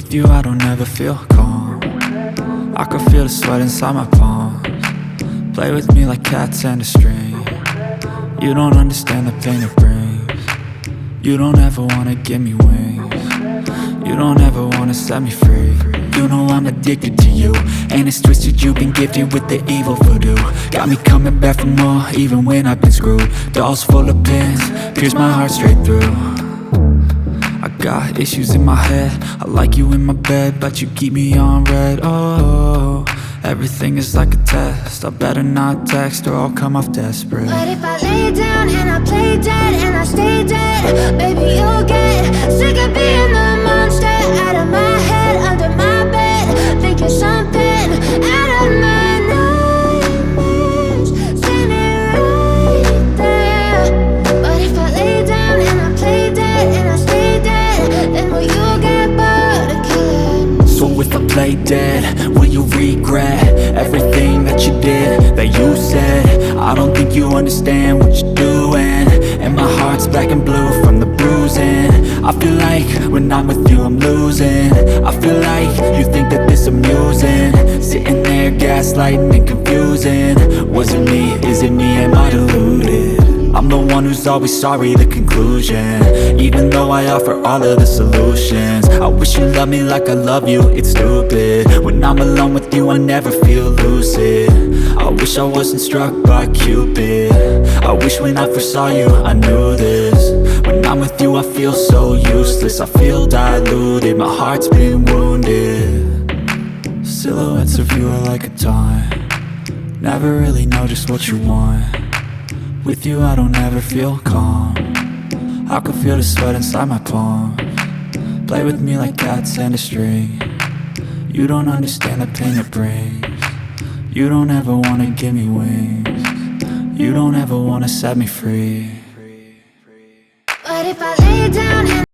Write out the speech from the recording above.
With you I don't ever feel calm. I can feel the sweat inside my palms. Play with me like cats and a string. You don't understand the pain it brings. You don't ever wanna give me wings. You don't ever wanna set me free. You know I'm addicted to you, and it's twisted, you've been gifted with the evil voodoo. Got me coming back for more, even when I've been screwed. Dolls full of pins, pierce my heart straight through. I got issues in my head, I like you in my bed, but you keep me on red. Oh, everything is like a test, I better not text or I'll come off desperate. But if I lay down and I play dead and I stay dead, baby you'll get sick of being the monster out of my head, under my bed, thinking something out of my nightmares, standing right there. But if I lay down and I play dead and I stay dead, then will you get bored of killing? So if I play dead, will you regret everything that you did, that you said? I don't think you understand what you're doing, and my heart's black and blue from the bruising. I feel like when I'm with you I'm losing. I feel like you think that this amusing, sitting there gaslighting and confusing. Was it me? Is it me? Am I deluded? I'm the one who's always sorry, the conclusion, even though I offer all of the solutions. I wish you loved me like I love you, it's stupid. When I'm alone with you I never feel lucid. I wish I wasn't struck by Cupid. I wish when I first saw you I knew this. When I'm with you I feel so useless, I feel diluted, my heart's been wounded. Silhouettes of you are like a taunt, never really know just what you want. With you I don't ever feel calm, I can feel the sweat inside my palms. Play with me like cats and a string. You don't understand the pain it brings. You don't ever wanna give me wings. You don't ever wanna set me free. But if I lay down and